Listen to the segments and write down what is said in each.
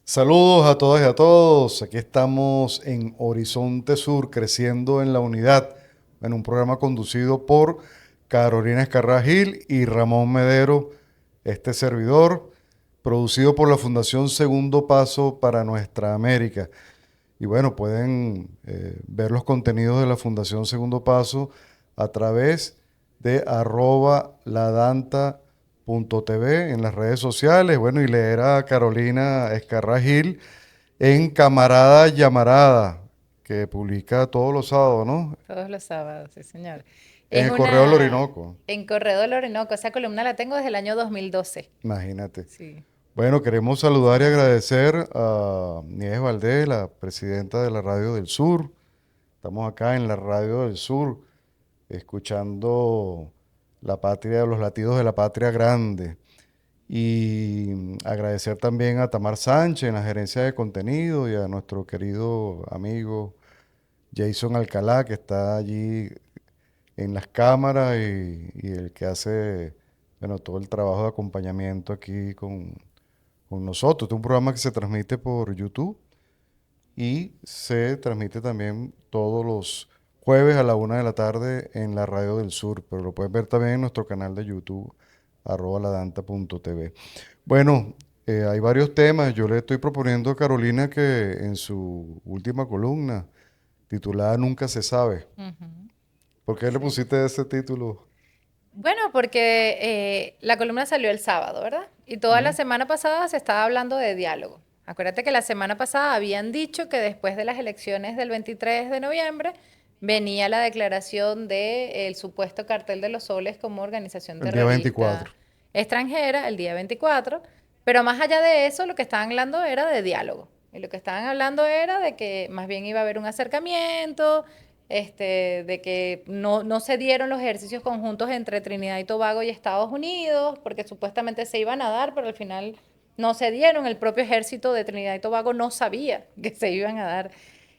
Saludos a todas y a todos. Aquí estamos en Horizonte Sur, creciendo en la unidad, en un programa conducido por Carolina Escarra Gil y Ramón Medero, este servidor, producido por la Fundación Segundo Paso para Nuestra América. Y bueno, pueden ver los contenidos de la Fundación Segundo Paso a través de @ladanta.tv en las redes sociales. Bueno, y leer a Carolina Escarra Gil en Camarada Llamarada, que publica todos los sábados, ¿no? Todos los sábados, sí, señor. En Es el Correo del una, Orinoco, en Correo del Orinoco, esa columna la tengo desde el año 2012. imagínate. Sí. Bueno, queremos saludar y agradecer a Nieves Valdés, la presidenta de la Radio del Sur. Estamos acá en la Radio del Sur, escuchando la patria, los latidos de la patria grande. Y agradecer también a Tamar Sánchez en la gerencia de contenido y a nuestro querido amigo Jason Alcalá, que está allí en las cámaras y el que hace, bueno, todo el trabajo de acompañamiento aquí con nosotros. Este es un programa que se transmite por YouTube y se transmite también todos los jueves a la 1 de la tarde en la Radio del Sur, pero lo puedes ver también en nuestro canal de YouTube, @ladanta.tv. Bueno, hay varios temas. Yo le estoy proponiendo a Carolina que en su última columna, titulada Nunca se sabe, Ujú. ¿por qué le Sí. pusiste ese título? Bueno, porque la columna salió el sábado, ¿verdad? Y toda la Ujú. semana pasada se estaba hablando de diálogo. Acuérdate que la semana pasada habían dicho que después de las elecciones del 23 de noviembre venía la declaración del supuesto cartel de los soles como organización El día terrorista 24. extranjera el día 24. Pero más allá de eso, lo que estaban hablando era de diálogo. Y lo que estaban hablando era de que más bien iba a haber un acercamiento, de que no se dieron los ejercicios conjuntos entre Trinidad y Tobago y Estados Unidos, porque supuestamente se iban a dar, pero al final no se dieron. El propio ejército de Trinidad y Tobago no sabía que se iban a dar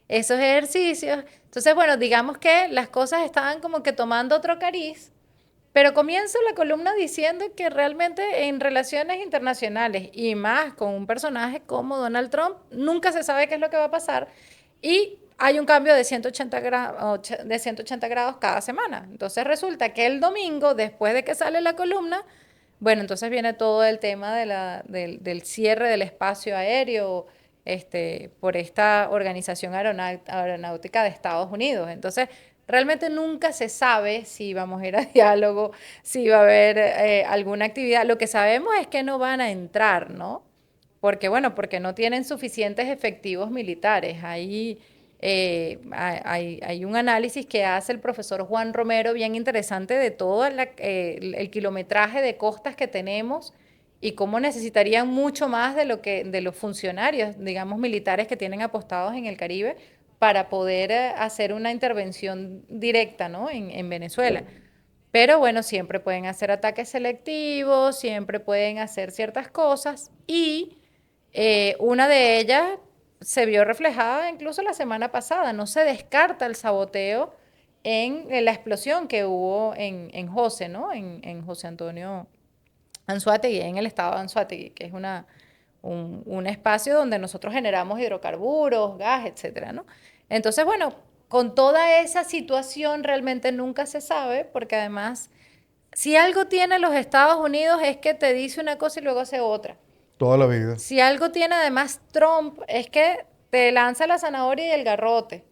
esos ejercicios. Entonces, bueno, digamos que las cosas estaban como que tomando otro cariz, pero comienzo la columna diciendo que realmente en relaciones internacionales y más con un personaje como Donald Trump, nunca se sabe qué es lo que va a pasar y hay un cambio de 180 de 180 grados cada semana. Entonces resulta que el domingo, después de que sale la columna, bueno, entonces viene todo el tema del cierre del espacio aéreo por esta organización aeronáutica de Estados Unidos. Entonces, realmente nunca se sabe si vamos a ir a diálogo, si va a haber alguna actividad. Lo que sabemos es que no van a entrar, ¿no? Porque, bueno, porque no tienen suficientes efectivos militares. Hay un análisis que hace el profesor Juan Romero bien interesante de todo el kilometraje de costas que tenemos y cómo necesitarían mucho más de los funcionarios, digamos, militares que tienen apostados en el Caribe para poder hacer una intervención directa, ¿no? En Venezuela. Pero bueno, siempre pueden hacer ataques selectivos, siempre pueden hacer ciertas cosas y una de ellas se vio reflejada incluso la semana pasada. No se descarta el saboteo en la explosión que hubo en José, ¿no? En José Antonio Anzoátegui, en el estado de Anzoátegui, que es un espacio donde nosotros generamos hidrocarburos, gas, etcétera, ¿no? Entonces, bueno, con toda esa situación realmente nunca se sabe, porque además, si algo tiene los Estados Unidos es que te dice una cosa y luego hace otra. Toda la vida. Si algo tiene además Trump es que te lanza la zanahoria y el garrote.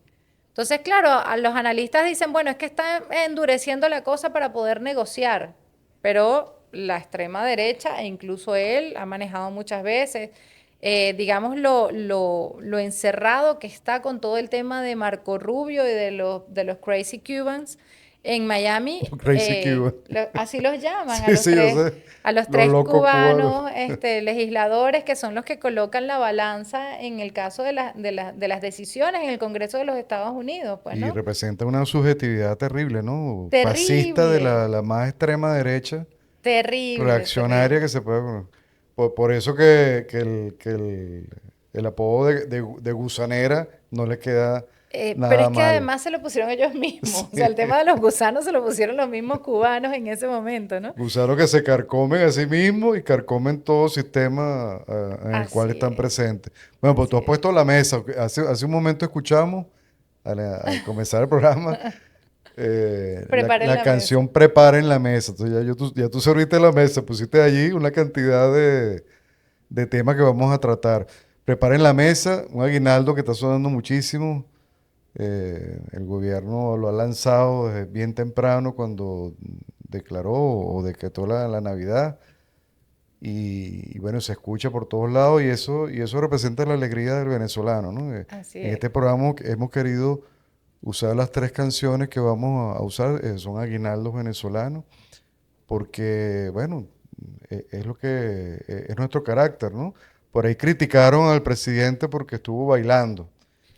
Entonces, claro, a los analistas dicen, bueno, es que está endureciendo la cosa para poder negociar, pero la extrema derecha e incluso él ha manejado muchas veces, digamos, lo encerrado que está con todo el tema de Marco Rubio y de los Crazy Cubans en Miami, Crazy Cuba. así los llaman Sí, sí, yo sé. a los Los tres locos cubanos. cubanos legisladores que son los que colocan la balanza en el caso de las decisiones en el Congreso de los Estados Unidos, pues, Y ¿no? representa una subjetividad terrible, ¿no? Fascista de Terrible, la más extrema derecha, terrible, reaccionaria que terrible. se puede. Por eso que el apodo de gusanera no le queda Pero es nada que mal. además se lo pusieron ellos mismos. O Sí. sea, el tema de los gusanos se lo pusieron los mismos cubanos en ese momento, ¿no? Gusanos que se carcomen a sí mismos y carcomen todo sistema en el cual Así están es, presentes. Bueno, pues tú así has es. puesto la mesa. Hace un momento escuchamos, al comenzar el programa, Preparen la la mesa. canción Preparen la mesa. Entonces ya tú serviste la mesa, pusiste allí una cantidad de temas que vamos a tratar. Preparen la mesa, un aguinaldo que está sonando muchísimo. El gobierno lo ha lanzado desde bien temprano cuando declaró o decretó la Navidad y bueno, se escucha por todos lados y eso representa la alegría del venezolano, ¿no? Así En es. este programa hemos querido usar las tres canciones que vamos a usar, son aguinaldos venezolanos, porque bueno, es lo que es nuestro carácter, ¿no? Por ahí criticaron al presidente porque estuvo bailando.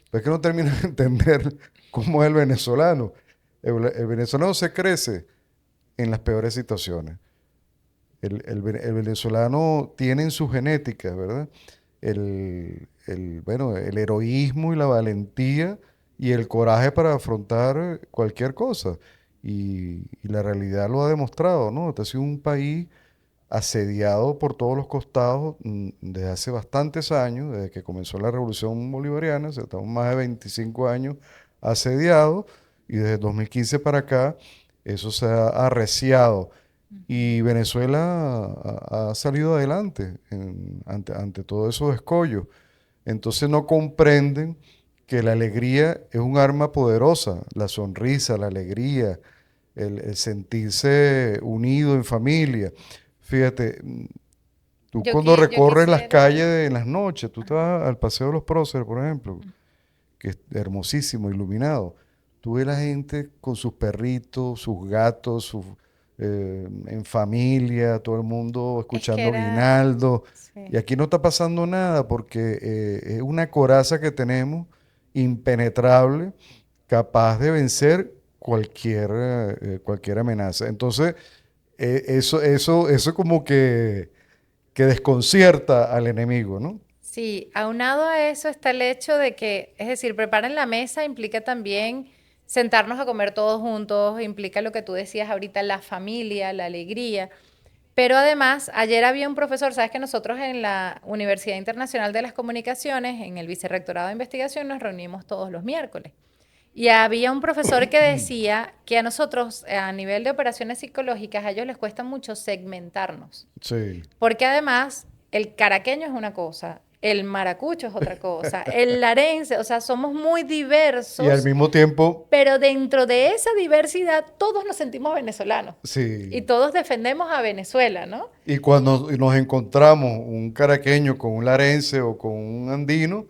Pero es que no termina de entender cómo es el venezolano. El venezolano se crece en las peores situaciones. El venezolano tiene en su genética, ¿verdad? Bueno, el heroísmo y la valentía y el coraje para afrontar cualquier cosa. Y la realidad lo ha demostrado, ¿no? Este ha sido un país asediado por todos los costados desde hace bastantes años, desde que comenzó la Revolución Bolivariana, o sea, estamos más de 25 años asediados y desde 2015 para acá eso se ha arreciado y Venezuela ha salido adelante ante todos esos escollos. Entonces no comprenden que la alegría es un arma poderosa, la sonrisa, la alegría, el sentirse unido en familia. Fíjate, tú cuando Yo recorres las quisiera. calles en las noches, tú te Ajá. vas al Paseo de los Próceres, por ejemplo, que es hermosísimo, iluminado. Tú ves la gente con sus perritos, sus gatos, en familia, todo el mundo Es que escuchando era. guinaldo. Sí. Y aquí no está pasando nada porque es una coraza que tenemos impenetrable, capaz de vencer cualquier amenaza. Entonces, eso como que desconcierta al enemigo, ¿no? Sí, aunado a eso está el hecho de que, es decir, preparen la mesa implica también sentarnos a comer todos juntos, implica lo que tú decías ahorita, la familia, la alegría. Pero además, ayer había un profesor, sabes que nosotros en la Universidad Internacional de las Comunicaciones, en el Vicerrectorado de Investigación, nos reunimos todos los miércoles. Y había un profesor que decía que a nosotros, a nivel de operaciones psicológicas, a ellos les cuesta mucho segmentarnos. Sí. Porque además, el caraqueño es una cosa, el maracucho es otra cosa, el larense, o sea, somos muy Y al diversos, mismo tiempo, pero dentro de esa diversidad todos nos sentimos venezolanos y sí. todos defendemos a Venezuela, ¿no? Y cuando nos encontramos un caraqueño con un larense o con un andino,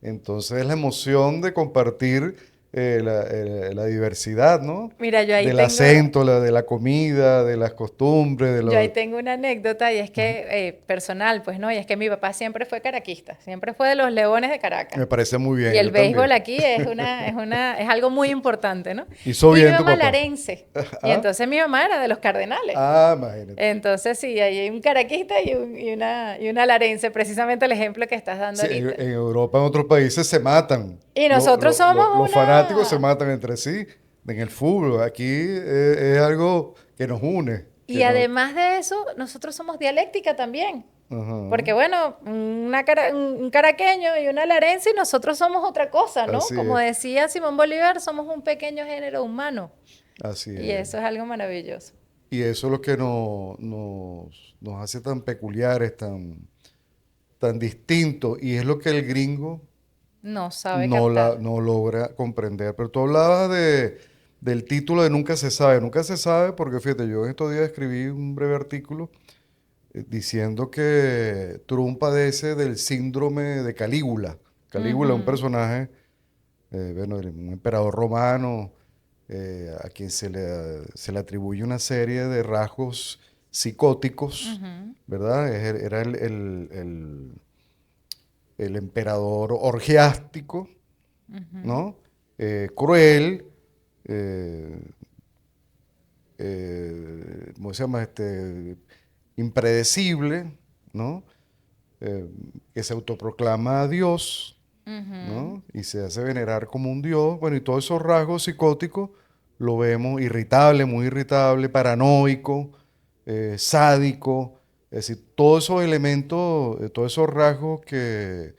entonces la emoción de compartir la diversidad, ¿no? Mira, Del acento, de la comida, de las costumbres, de yo ahí los... tengo una anécdota y es Ujú. que, personal, pues, ¿no? Y es que mi papá siempre fue caraquista, siempre fue de los Leones de Caracas. Me parece muy Y bien, el yo también. béisbol aquí es algo muy importante, ¿no? Hizo Y mi bien tu mamá papá. larense. Y ¿Ah? entonces mi mamá era de los Cardenales. Imagínate. Entonces sí, ahí hay un caraquista y una larense, precisamente el ejemplo que estás dando Sí, ahorita. en Europa, en otros países se matan. Y nosotros somos Los fanáticos se una. matan entre sí en el fútbol. Aquí es algo que nos une. Y además de eso, nosotros somos dialéctica también. Ajá, Porque bueno, un caraqueño y una larense y nosotros somos otra cosa, ¿no? así Como es, decía Simón Bolívar, somos un pequeño género humano. así Y es. eso es algo maravilloso. Y eso es lo que nos hace tan peculiares, tan distintos. Y es lo que el gringo No sabe captar. no logra comprender. Pero tú hablabas del título de Nunca se sabe. Nunca se sabe porque, fíjate, yo en estos días escribí un breve artículo diciendo que Trump padece del síndrome de Calígula. Calígula, un Ujú, personaje, bueno, un emperador romano, a quien se le atribuye una serie de rasgos psicóticos, ujú, ¿verdad? Era el emperador orgiástico, ujú. ¿no? Cruel, eh, ¿cómo se llama? Impredecible, ¿no? Que se autoproclama Dios Ujú. ¿no? Y se hace venerar como un dios. Bueno, y todos esos rasgos psicóticos lo vemos irritable, muy irritable, paranoico, sádico. Es decir, todos esos elementos, todos esos rasgos que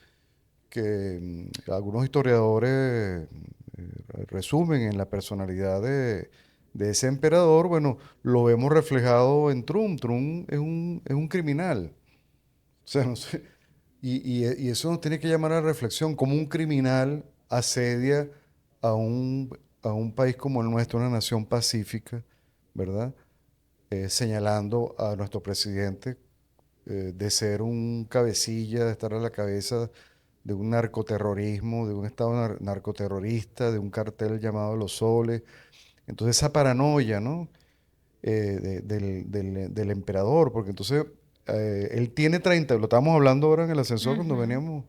algunos historiadores resumen en la personalidad de ese emperador, bueno, lo vemos reflejado en Trump. Trump es un criminal. O sea, no sé, y eso nos tiene que llamar a la reflexión, cómo un criminal asedia a a un país como el nuestro, una nación pacífica, ¿verdad? Señalando a nuestro presidente de ser un cabecilla, de estar a la cabeza de un narcoterrorismo, de un estado narcoterrorista, de un cartel llamado Los Soles. Entonces esa paranoia, ¿no? Del emperador, porque entonces él tiene 30, lo estábamos hablando ahora en el ascensor cuando Ujú. veníamos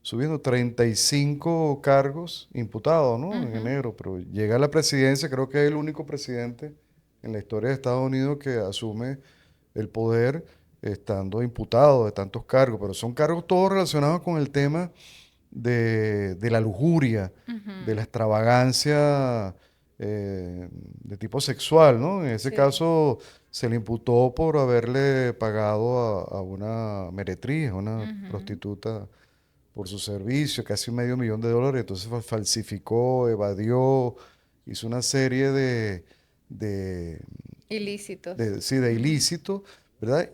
subiendo, 35 cargos imputados, ¿no? En Ujú. enero, pero llega a la presidencia, creo que es el único presidente en la historia de Estados Unidos que asume el poder estando imputado de tantos cargos, pero son cargos todos relacionados con el tema de la lujuria, de la Ujú. extravagancia de tipo sexual, ¿no? En ese Sí. caso se le imputó por haberle pagado a una meretriz, a una Ujú. prostituta por su servicio, casi $500,000. Entonces falsificó, evadió, hizo una serie de, Ilícitos. sí, de Ujú. ilícitos, ¿verdad?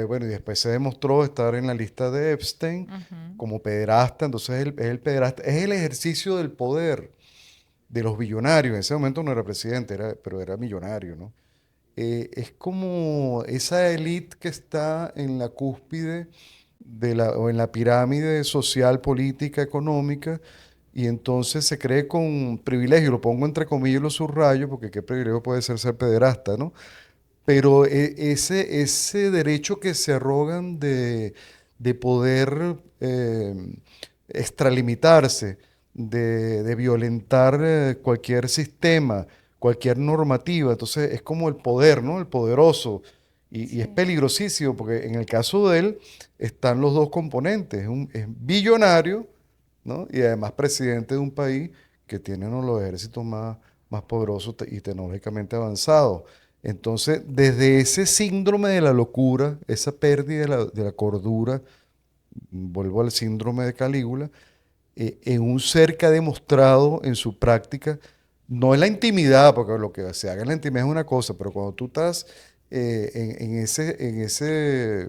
Bueno, y después se demostró estar en la lista de Epstein Ujú. como pederasta. Entonces es el pederasta, es el ejercicio del poder de los billonarios. En ese momento no era presidente, pero era millonario, ¿no? Es como esa élite que está en la cúspide o en la pirámide social, política, económica, y entonces se cree con privilegio, lo pongo entre comillas y lo subrayo, porque qué privilegio puede ser pederasta, ¿no? Pero ese derecho que se arrogan de poder extralimitarse, de violentar cualquier sistema, cualquier normativa, entonces es como el poder, ¿no? El poderoso. Y es Sí. peligrosísimo porque en el caso de él están los dos componentes. Es billonario, ¿no? Y además presidente de un país que tiene uno de los ejércitos más poderosos y tecnológicamente avanzados. Entonces, desde ese síndrome de la locura, esa pérdida de la cordura, vuelvo al síndrome de Calígula, en un ser que ha demostrado en su práctica, no en la intimidad, porque lo que se haga en la intimidad es una cosa, pero cuando tú estás en ese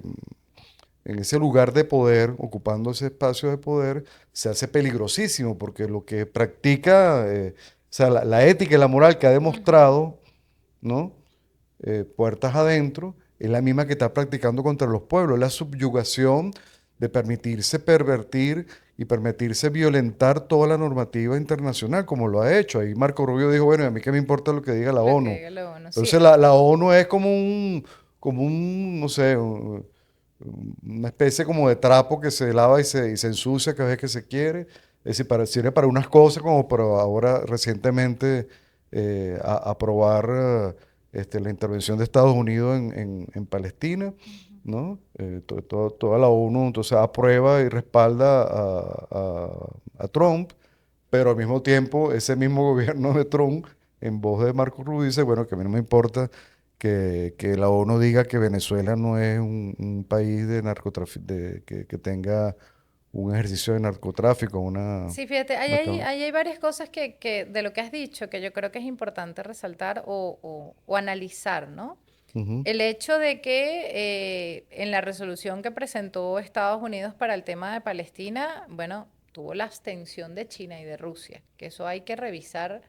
lugar de poder, ocupando ese espacio de poder, se hace peligrosísimo, porque lo que practica, o sea, la ética y la moral que ha Ujú. demostrado, ¿no? Puertas adentro, es la misma que está practicando contra los pueblos, la subyugación de permitirse pervertir y permitirse violentar toda la normativa internacional, como lo ha hecho. Ahí Marco Rubio dijo, bueno, ¿y a mí qué me importa lo que diga la Lo que ONU? diga la ONU. Entonces Sí. la ONU es como no sé, una especie como de trapo que se lava y se ensucia cada vez que se quiere. Es decir, sirve para unas cosas como para ahora recientemente aprobar la intervención de Estados Unidos en Palestina, Ujú. ¿no? Toda la ONU entonces aprueba y respalda a Trump, pero al mismo tiempo ese mismo gobierno de Trump, en voz de Marco Rubio, dice, bueno, que a mí no me importa que la ONU diga que Venezuela no es un país de narcotráfico, que tenga un ejercicio de narcotráfico, Sí, fíjate, una ahí hay varias cosas que de lo que has dicho que yo creo que es importante resaltar o analizar, ¿no? Ujú, El hecho de que en la resolución que presentó Estados Unidos para el tema de Palestina, bueno, tuvo la abstención de China y de Rusia, que eso hay que revisar.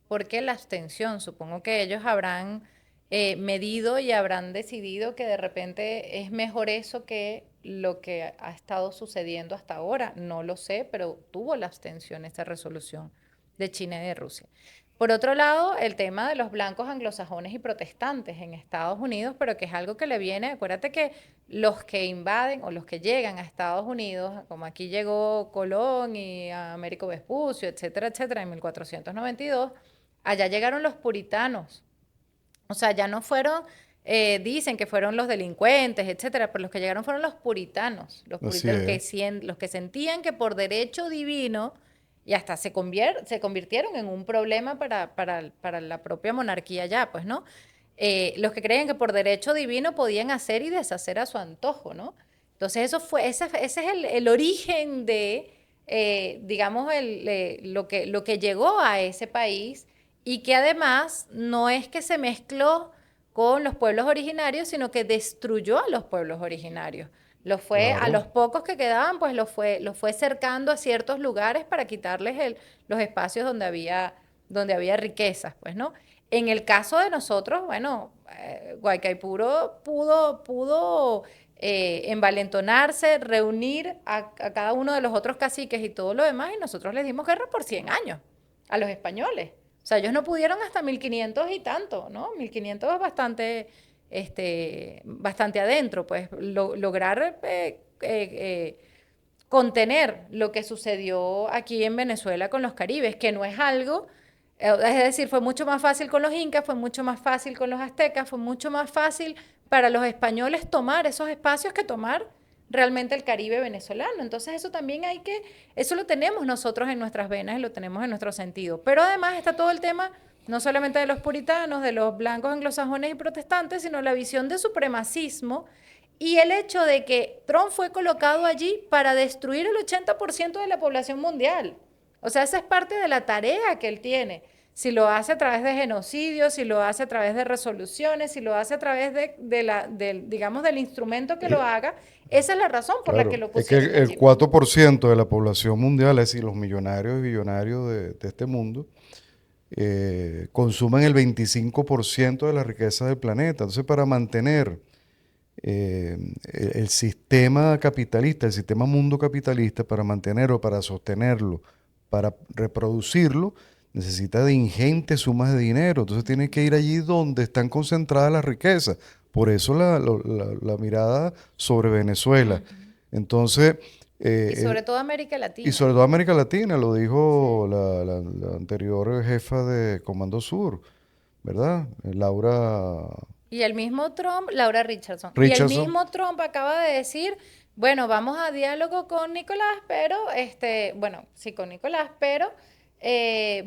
¿Por qué la abstención? Supongo que ellos habrán medido y habrán decidido que de repente es mejor eso que lo que ha estado sucediendo hasta ahora. No lo sé, pero tuvo la abstención esta resolución de China y de Rusia. Por otro lado, el tema de los blancos anglosajones y protestantes en Estados Unidos, pero que es algo que le viene, acuérdate que los que invaden o los que llegan a Estados Unidos, como aquí llegó Colón y Américo Vespucio, etcétera, etcétera, en 1492, allá llegaron los puritanos. O sea, ya no fueron dicen que fueron los delincuentes, etcétera, pero los que llegaron fueron los puritanos, Así los es. los que sentían que por derecho divino, y hasta se convirtieron en un problema para la propia monarquía ya, pues, ¿no? Los que creían que por derecho divino podían hacer y deshacer a su antojo, ¿no? Entonces ese es el origen de, digamos, lo que llegó a ese país y que además no es que se mezcló con los pueblos originarios, sino que destruyó a los pueblos originarios. A Claro, los pocos que quedaban, pues los fue cercando a ciertos lugares para quitarles los espacios donde había riquezas, pues, ¿no? En el caso de nosotros, bueno, Guaycaipuro pudo envalentonarse, reunir a cada uno de los otros caciques y todo lo demás, y nosotros les dimos guerra por 100 años a los españoles. O sea, ellos no pudieron hasta 1500 y tanto, ¿no? 1500 es bastante adentro, pues lograr contener lo que sucedió aquí en Venezuela con los caribes, que no es algo, es decir, fue mucho más fácil con los incas, fue mucho más fácil con los aztecas, fue mucho más fácil para los españoles tomar esos espacios que tomar realmente el Caribe venezolano. Entonces eso lo tenemos nosotros en nuestras venas y lo tenemos en nuestro sentido. Pero además está todo el tema, no solamente de los puritanos, de los blancos anglosajones y protestantes, sino la visión de supremacismo y el hecho de que Trump fue colocado allí para destruir el 80% de la población mundial. O sea, esa es parte de la tarea que él tiene. Si lo hace a través de genocidios, si lo hace a través de resoluciones, si lo hace a través digamos, del instrumento que lo haga, esa es la razón por la que claro. lo Es que pusieron el allí, pues, ¿no? 4% de la población mundial, es decir, los millonarios y billonarios de este mundo, consumen el 25% de la riqueza del planeta. Entonces, para mantener el sistema capitalista, el sistema mundo capitalista, para mantenerlo, para sostenerlo, para reproducirlo, necesita de ingentes sumas de dinero. Entonces tiene que ir allí donde están concentradas las riquezas. Por eso la mirada sobre Venezuela. Ujú. Entonces, Y eh, sobre todo América y Latina. sobre todo América Latina, lo dijo Sí. la anterior jefa de Comando Sur, ¿verdad? Laura Y el mismo Trump, Laura Richardson, y el Richardson. mismo Trump acaba de decir, bueno, vamos a diálogo con Nicolás, pero, bueno, sí, con Nicolás, pero,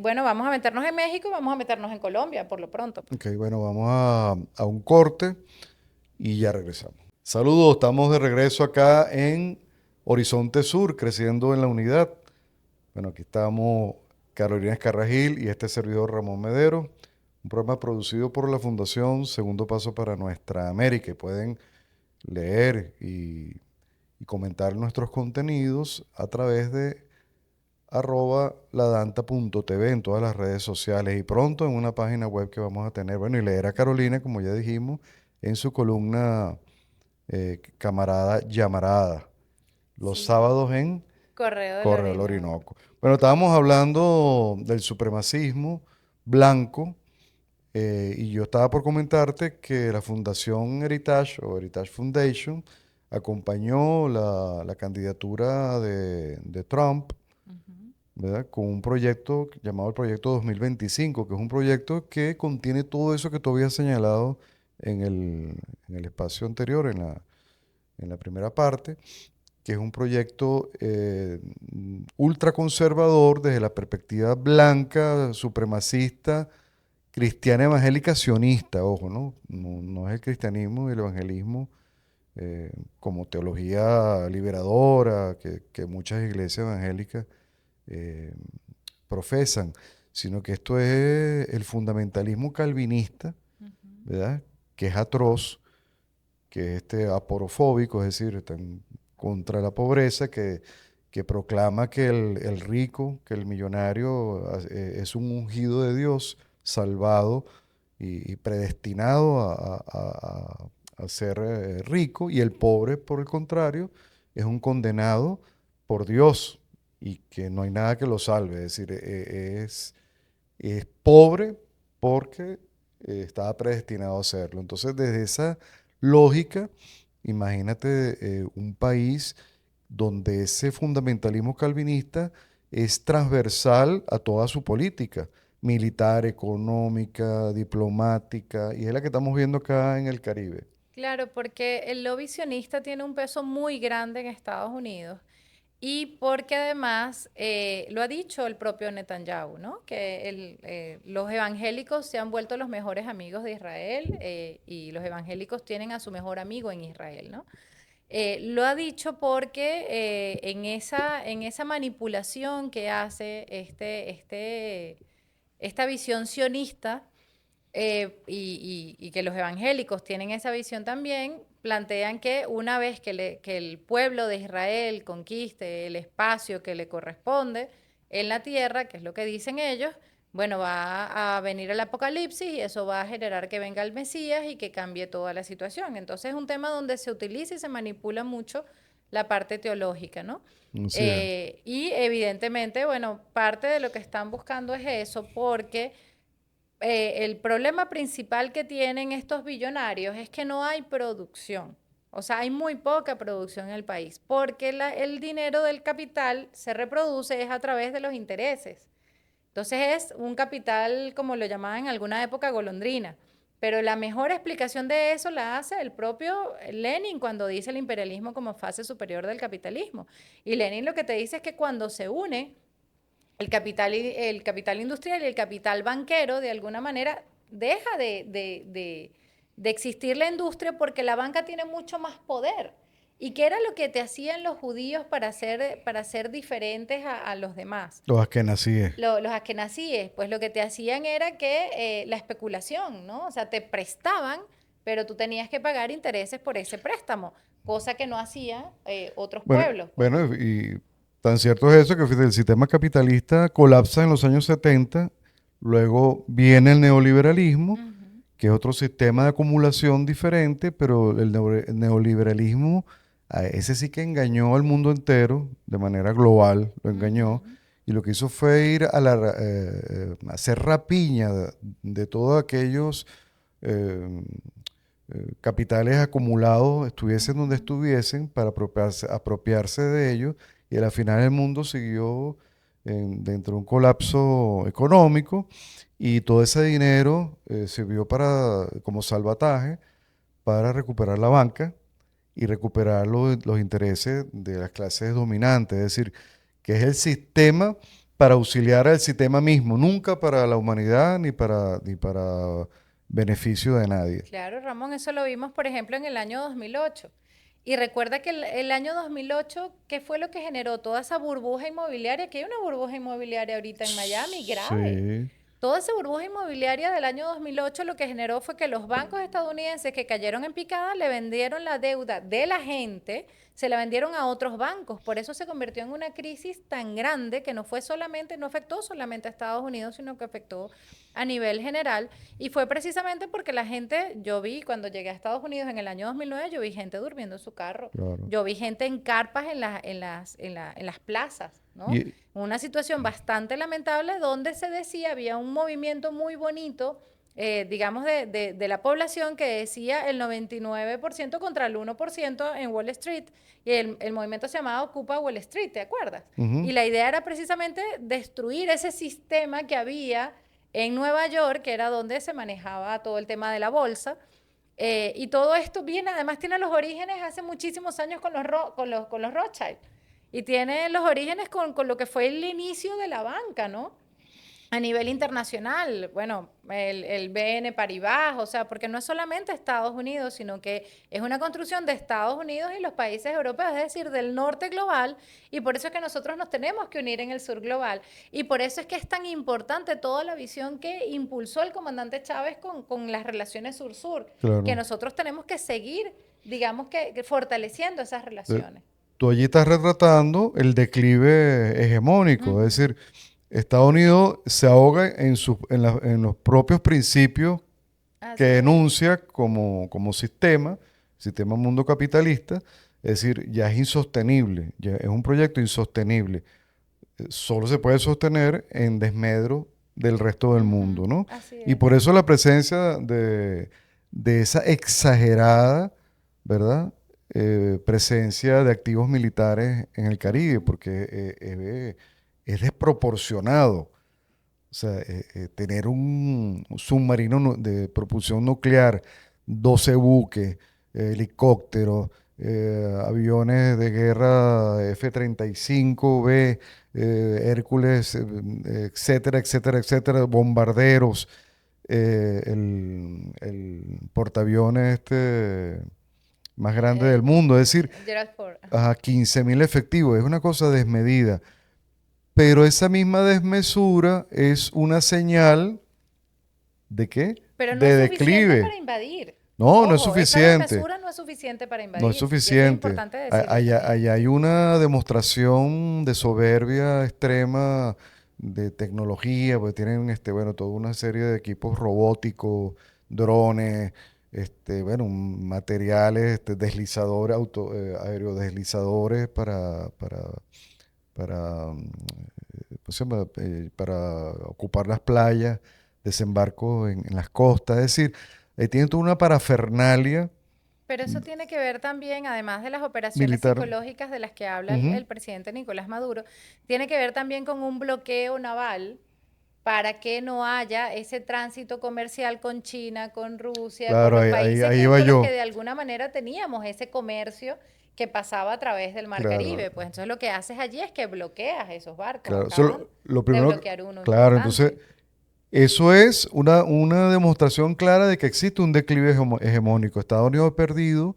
bueno, vamos a meternos en México y vamos a meternos en Colombia, por lo pronto, pues. Ok, bueno, vamos a un corte y ya regresamos. Saludos, estamos de regreso acá en Horizonte Sur, creciendo en la unidad. Bueno, aquí estamos Carolina Escarragil y este servidor Ramón Medero, un programa producido por la Fundación Segundo Paso para Nuestra América. Y pueden leer y comentar nuestros contenidos a través de ladanta.tv en todas las redes sociales y pronto en una página web que vamos a tener. Bueno, y leer a Carolina, como ya dijimos, en su columna Camarada Llamarada, los Sí, sábados en Correo del Correo del Orinoco. Orinoco. Bueno, estábamos hablando del supremacismo blanco y yo estaba por comentarte que la Fundación Heritage o Heritage Foundation acompañó la candidatura de Trump, Ujú. ¿verdad? Con un proyecto llamado el Proyecto 2025, que es un proyecto que contiene todo eso que tú habías señalado en el espacio anterior, en la primera parte, que es un proyecto ultraconservador desde la perspectiva blanca, supremacista, cristiana evangélica sionista, ojo, ¿no? No es el cristianismo y el evangelismo como teología liberadora que muchas iglesias evangélicas eh, profesan, sino que esto es el fundamentalismo calvinista, Ujú. ¿verdad? Que es atroz, que es aporofóbico, es decir, está en contra la pobreza, que proclama que el rico, que el millonario es un ungido de Dios, salvado y predestinado a ser rico, y el pobre, por el contrario, es un condenado por Dios y que no hay nada que lo salve. Es decir, es pobre porque estaba predestinado a serlo. Entonces, desde esa lógica, imagínate un país donde ese fundamentalismo calvinista es transversal a toda su política. militar, económica, diplomática, y es la que estamos viendo acá en el Caribe. Claro, porque el lobby sionista tiene un peso muy grande en Estados Unidos y porque además lo ha dicho el propio Netanyahu, ¿no? Que los evangélicos se han vuelto los mejores amigos de Israel y los evangélicos tienen a su mejor amigo en Israel, ¿no? Lo ha dicho porque en esa manipulación que hace esta visión sionista, y que los evangélicos tienen esa visión también, plantean que una vez que el pueblo de Israel conquiste el espacio que le corresponde en la tierra, que es lo que dicen ellos, bueno, va a venir el apocalipsis y eso va a generar que venga el Mesías y que cambie toda la situación. Entonces es un tema donde se utiliza y se manipula mucho la parte teológica, ¿no? Así es. Y evidentemente, bueno, parte de lo que están buscando es eso, porque el problema principal que tienen estos billonarios es que no hay producción. O sea, hay muy poca producción en el país, porque el dinero del capital se reproduce es a través de los intereses. Entonces es un capital, como lo llamaban en alguna época, golondrina. Pero la mejor explicación de eso la hace el propio Lenin cuando dice el imperialismo como fase superior del capitalismo. Y Lenin lo que te dice es que cuando se une el capital industrial y el capital banquero, de alguna manera, deja de existir la industria porque la banca tiene mucho más poder. ¿Y qué era lo que te hacían los judíos para ser diferentes a los demás? Los askenazíes. Los askenazíes, pues lo que te hacían era que la especulación, ¿no? O sea, te prestaban, pero tú tenías que pagar intereses por ese préstamo, cosa que no hacían otros Bueno, pueblos, pues. bueno, y tan cierto es eso que fíjate, el sistema capitalista colapsa en los años 70, luego viene el neoliberalismo, Ujú, que es otro sistema de acumulación diferente, pero el neoliberalismo, a ese sí que engañó al mundo entero, de manera global, lo engañó, ujú. y lo que hizo fue ir a hacer rapiña de todos aquellos eh, capitales acumulados, estuviesen donde Ujú. estuviesen, para apropiarse de ellos, y al final el mundo siguió dentro de un colapso económico, y todo ese dinero sirvió como salvataje para recuperar la banca y recuperar los intereses de las clases dominantes, es decir, que es el sistema para auxiliar al sistema mismo, nunca para la humanidad ni para beneficio de nadie. Claro, Ramón, eso lo vimos, por ejemplo, en el año 2008. Y recuerda que el año 2008, ¿qué fue lo que generó toda esa burbuja inmobiliaria? Que hay una burbuja inmobiliaria ahorita en Miami, grave. Sí. Toda esa burbuja inmobiliaria del año 2008 lo que generó fue que los bancos estadounidenses que cayeron en picada le vendieron la deuda de la gente, se la vendieron a otros bancos. Por eso se convirtió en una crisis tan grande que no afectó solamente a Estados Unidos, sino que afectó a nivel general. Y fue precisamente porque la gente, yo vi cuando llegué a Estados Unidos en el año 2009, yo vi gente durmiendo en su carro. Claro. Yo vi gente en carpas en las plazas, ¿no? Y, Una situación bastante lamentable donde se decía, había un movimiento muy bonito, digamos, de la población que decía el 99% contra el 1% en Wall Street, y el movimiento se llamaba Ocupa Wall Street, ¿te acuerdas? ujú, Y la idea era precisamente destruir ese sistema que había en Nueva York, que era donde se manejaba todo el tema de la bolsa. Y todo esto viene, además tiene los orígenes hace muchísimos años con los Rothschild. Y tiene los orígenes con lo que fue el inicio de la banca, ¿no? A nivel internacional, bueno, el BN Paribas, o sea, porque no es solamente Estados Unidos, sino que es una construcción de Estados Unidos y los países europeos, es decir, del norte global, y por eso es que nosotros nos tenemos que unir en el sur global. Y por eso es que es tan importante toda la visión que impulsó el comandante Chávez con las relaciones sur-sur, que claro. nosotros tenemos que seguir, digamos que fortaleciendo esas Eh, relaciones. Tú allí estás retratando el declive hegemónico, es Ujú. decir, Estados Unidos se ahoga en los propios principios que Así es. denuncia como sistema mundo capitalista, es decir, ya es insostenible, ya es un proyecto insostenible. Solo se puede sostener en desmedro del resto del mundo, Ujú, ¿no? así Y es. por eso la presencia de esa exagerada, ¿verdad? Presencia de activos militares en el Caribe, Ujú. porque es desproporcionado. O sea, tener un submarino de propulsión nuclear, 12 buques, helicópteros, aviones de guerra F-35B, Hércules, etcétera, etcétera, etcétera, bombarderos, el portaaviones más grande del mundo. Es decir, Gerald Ford. Ajá. a 15.000 efectivos. Es una cosa desmedida. Pero esa misma desmesura es una señal ¿de qué? Pero no De es suficiente declive. para invadir. No, no es Ojo, esa suficiente. desmesura no es suficiente para No es invadir. Y eso es suficiente. importante decirlo Allá, también. allá hay una demostración de soberbia extrema de tecnología, porque tienen bueno, toda una serie de equipos robóticos, drones, bueno, materiales, deslizadores, aerodeslizadores ¿cómo se llama? Para ocupar las playas, desembarco en las costas. Es decir, tienen toda una parafernalia Pero eso tiene que ver también, además de las operaciones militar. psicológicas de las que habla Ujú. el presidente Nicolás Maduro, tiene que ver también con un bloqueo naval para que no haya ese tránsito comercial con China, con Rusia, con Claro, los ahí países iba con los que yo. de alguna manera teníamos ese comercio que pasaba a través del Mar Claro, Caribe. Pues entonces lo que haces allí es que bloqueas esos barcos. claro. Acaban Lo de primero, bloquear uno claro, entonces, importante. eso es una demostración clara de que existe un declive hegemónico. Estados Unidos ha perdido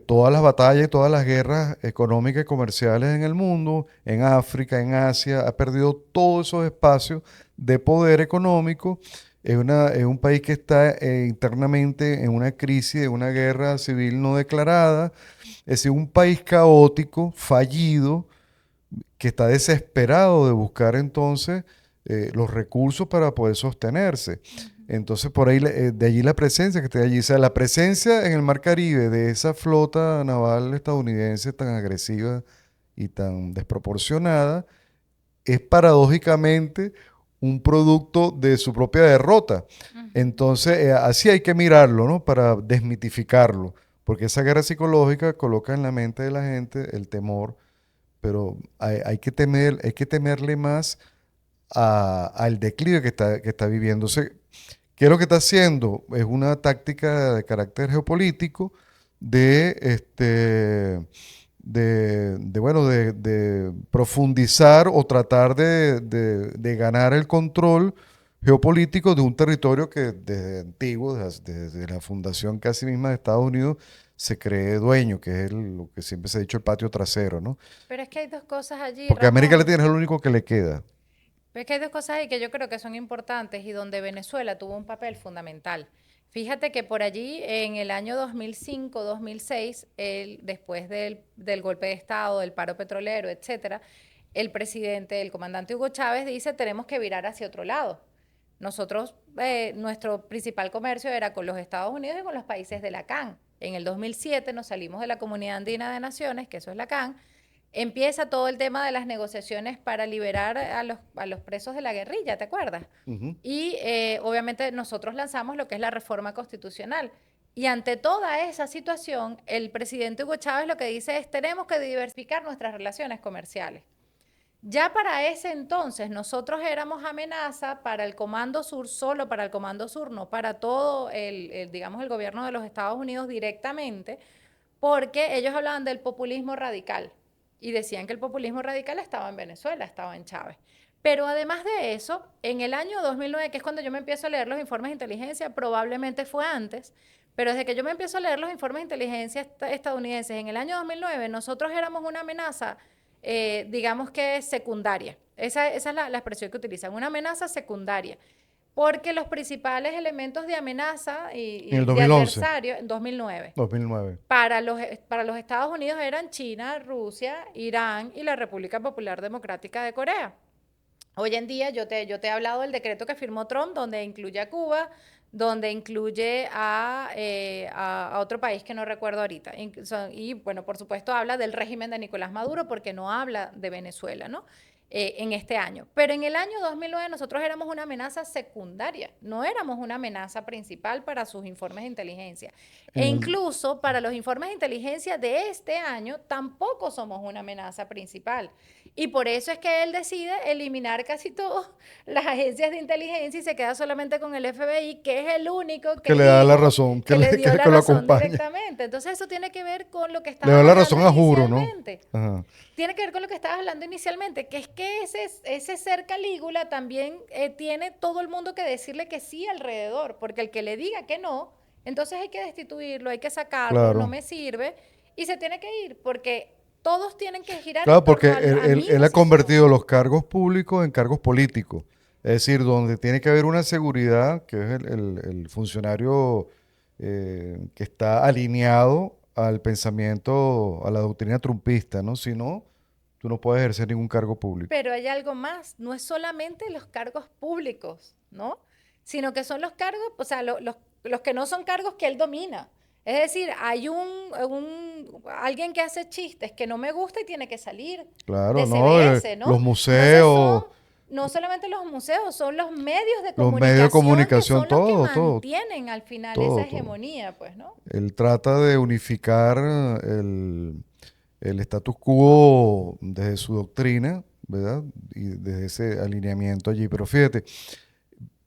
todas las batallas y todas las guerras económicas y comerciales en el mundo, en África, en Asia, ha perdido todos esos espacios de poder económico. Es un país que está internamente en una crisis, en una guerra civil no declarada. Es decir, un país caótico, fallido, que está desesperado de buscar entonces los recursos para poder sostenerse. Ujú. Entonces, por ahí, de allí la presencia que está allí. O sea, la presencia en el Mar Caribe de esa flota naval estadounidense tan agresiva y tan desproporcionada es paradójicamente un producto de su propia derrota. Ujú. Entonces, así hay que mirarlo, ¿no? Para desmitificarlo, porque esa guerra psicológica coloca en la mente de la gente el temor, pero hay que temerle más al declive que está viviendo. O sea, ¿qué es lo que está haciendo? Es una táctica de carácter geopolítico de, bueno, de profundizar o tratar de ganar el control geopolítico de un territorio que desde antiguo, desde la fundación casi misma de Estados Unidos, se cree dueño, que es lo que siempre se ha dicho, el patio trasero, ¿no? Pero es que hay dos cosas allí, Porque América Ramón. Latina es lo único que le queda. Pero es que hay dos cosas ahí que yo creo que son importantes y donde Venezuela tuvo un papel fundamental. Fíjate que por allí en el año 2005, 2006, después del golpe de Estado, del paro petrolero, etcétera, el presidente, el comandante Hugo Chávez dice tenemos que virar hacia otro lado. Nosotros, nuestro principal comercio era con los Estados Unidos y con los países de la CAN. En el 2007 nos salimos de la Comunidad Andina de Naciones, que eso es la CAN. Empieza todo el tema de las negociaciones para liberar a los presos de la guerrilla, ¿te acuerdas? Ujú. Y obviamente nosotros lanzamos lo que es la reforma constitucional. Y ante toda esa situación, el presidente Hugo Chávez lo que dice es tenemos que diversificar nuestras relaciones comerciales. Ya para ese entonces nosotros éramos amenaza para el Comando Sur, solo para el Comando Sur, no para todo digamos, el gobierno de los Estados Unidos directamente, porque ellos hablaban del populismo radical y decían que el populismo radical estaba en Venezuela, estaba en Chávez. Pero además de eso, en el año 2009, que es cuando yo me empiezo a leer los informes de inteligencia, probablemente fue antes, pero desde que yo me empiezo a leer los informes de inteligencia estadounidenses, en el año 2009 nosotros éramos una amenaza, digamos que secundaria. Esa es la expresión que utilizan, una amenaza secundaria. Porque los principales elementos de amenaza En el y de 2011, adversario, en 2009, 2009. para los Estados Unidos eran China, Rusia, Irán y la República Popular Democrática de Corea. Hoy en día yo te he hablado del decreto que firmó Trump, donde incluye a Cuba, donde incluye a otro país que no recuerdo ahorita. Y bueno, por supuesto habla del régimen de Nicolás Maduro porque no habla de Venezuela, ¿no? en este año. Pero en el año 2009 nosotros éramos una amenaza secundaria, no éramos una amenaza principal para sus informes de inteligencia. E En el, incluso para los informes de inteligencia de este año tampoco somos una amenaza principal. Y por eso es que él decide eliminar casi todas las agencias de inteligencia y se queda solamente con el FBI, que es el único que que le da la dijo razón, que le dio la que lo razón acompaña. directamente. Entonces eso tiene que ver con lo que Le da estabas la hablando razón a Juro, ¿no? inicialmente. Ajá. Tiene que ver con lo que estabas hablando inicialmente, que es que ese ser Calígula también tiene todo el mundo que decirle que sí alrededor, porque el que le diga que no, entonces hay que destituirlo, hay que sacarlo, no Claro. me sirve, y se tiene que ir, porque todos tienen que girar en Claro, porque torno a mi él ha decisión. convertido los cargos públicos en cargos políticos. Es decir, donde tiene que haber una seguridad, que es el funcionario que está alineado al pensamiento, a la doctrina trumpista, ¿no? Si no, tú no puedes ejercer ningún cargo público. Pero hay algo más, no es solamente los cargos públicos, ¿no? Sino que son los cargos, o sea, los que no son cargos que él domina. Es decir, hay alguien que hace chistes que no me gusta y tiene que salir Claro, de ¿no? CBS, Los ¿no? Entonces museos, no solamente los museos, son los medios de los medios de comunicación que comunicación, son los que todo, todo, mantienen al final esa todo, todo. hegemonía, pues, ¿no? Él trata de unificar el status quo desde su doctrina, ¿verdad? Y desde ese alineamiento allí. Pero fíjate,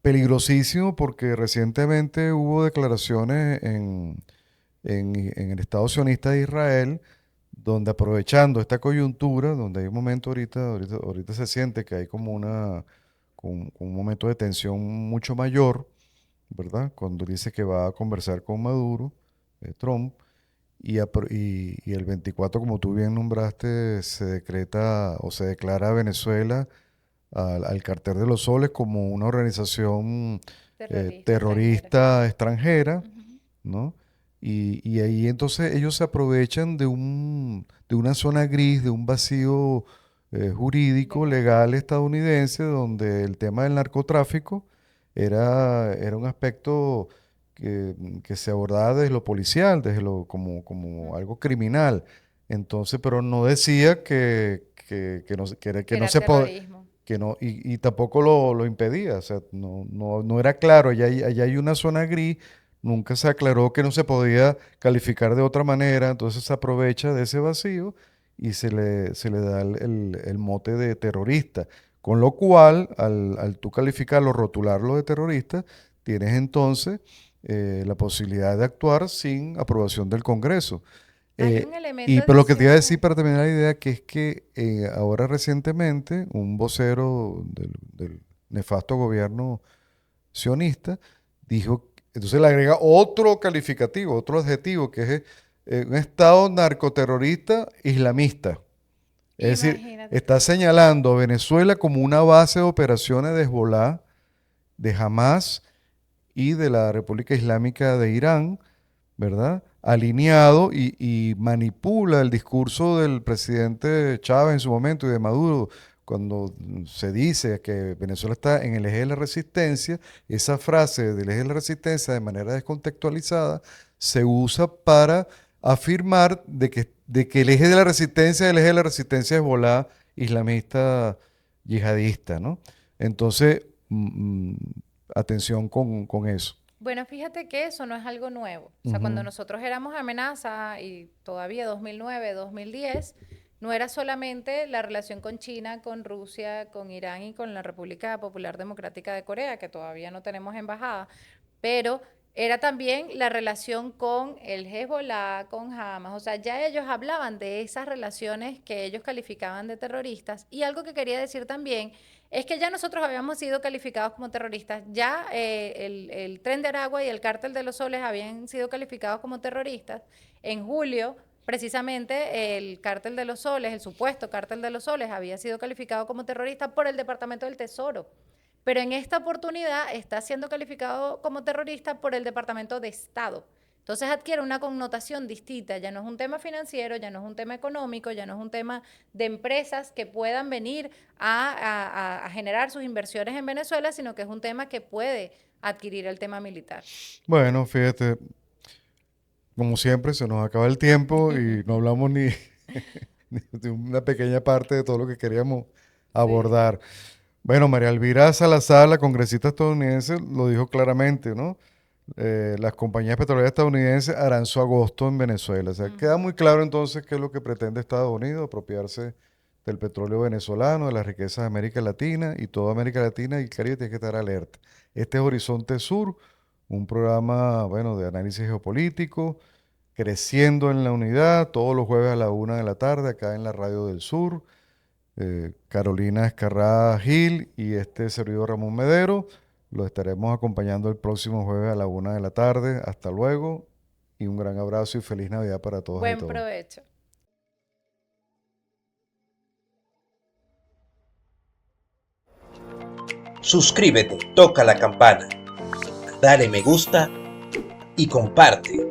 peligrosísimo porque recientemente hubo declaraciones en el Estado sionista de Israel, donde aprovechando esta coyuntura, donde hay un momento ahorita se siente que hay como con un momento de tensión mucho mayor, ¿verdad? Cuando dice que va a conversar con Maduro, Trump, y el 24, como tú bien nombraste, se decreta o se declara a Venezuela al Cartel de los Soles como una organización Terrorista extranjera. terrorista extranjera, Ujú. ¿no? Y ahí entonces ellos se aprovechan de una zona gris, de un vacío jurídico, Legal. legal estadounidense, donde el tema del narcotráfico era un aspecto que se abordaba desde lo policial, como Ujú. algo criminal. Entonces, pero no decía Que que no era se podía, terrorismo. que no, y tampoco lo impedía, o sea, no era claro, allá hay una zona gris, nunca se aclaró que no se podía calificar de otra manera, entonces se aprovecha de ese vacío y se le da el mote de terrorista, con lo cual, al tú calificarlo, rotularlo de terrorista, tienes entonces la posibilidad de actuar sin aprobación del Congreso. Hay un Y elemento pero lo que te iba a decir adicional. para terminar la idea, que es que ahora recientemente un vocero del nefasto gobierno sionista dijo, entonces le agrega otro calificativo, otro adjetivo, que es un Estado narcoterrorista islamista. Es decir, Imagínate tú. está señalando a Venezuela como una base de operaciones de Hezbollah, de Hamas y de la República Islámica de Irán, ¿verdad? Alineado y manipula el discurso del presidente Chávez en su momento y de Maduro, cuando se dice que Venezuela está en el eje de la resistencia, esa frase del eje de la resistencia de manera descontextualizada se usa para afirmar de que el eje de la resistencia es Hezbollah islamista yihadista, ¿no? Entonces, atención con eso. Bueno, fíjate que eso no es algo nuevo. O sea, cuando Ujú. nosotros éramos amenaza y todavía 2009, 2010, no era solamente la relación con China, con Rusia, con Irán y con la República Popular Democrática de Corea, que todavía no tenemos embajada, pero era también la relación con el Hezbollah, con Hamas. O sea, ya ellos hablaban de esas relaciones que ellos calificaban de terroristas. Y algo que quería decir también es que ya nosotros habíamos sido calificados como terroristas. Ya el Tren de Aragua y el Cártel de los Soles habían sido calificados como terroristas. En julio, precisamente, el Cártel de los Soles, el supuesto Cártel de los Soles, había sido calificado como terrorista por el Departamento del Tesoro. Pero en esta oportunidad está siendo calificado como terrorista por el Departamento de Estado. Entonces adquiere una connotación distinta, ya no es un tema financiero, ya no es un tema económico, ya no es un tema de empresas que puedan venir a generar sus inversiones en Venezuela, sino que es un tema que puede adquirir el tema militar. Bueno, fíjate, como siempre, se nos acaba el tiempo y no hablamos ni de una pequeña parte de todo lo que queríamos Sí. abordar. Bueno, María Elvira Salazar, la congresista estadounidense, lo dijo claramente, ¿no? Las compañías petroleras estadounidenses harán su agosto en Venezuela. O sea, queda Ujú. muy claro entonces qué es lo que pretende Estados Unidos, apropiarse del petróleo venezolano, de las riquezas de América Latina, y toda América Latina y el Caribe tiene que estar alerta. Este es Horizonte Sur, un programa, bueno, de análisis geopolítico, creciendo en la unidad, todos los jueves a la 1 de la tarde, acá en la Radio del Sur. Carolina Escarrada Gil y este servidor Ramón Medero. Los estaremos acompañando el próximo jueves a la 1 de la tarde. Hasta luego y un gran abrazo y feliz Navidad para todas y Buen todos. provecho. Suscríbete, toca la campana, dale me gusta y comparte.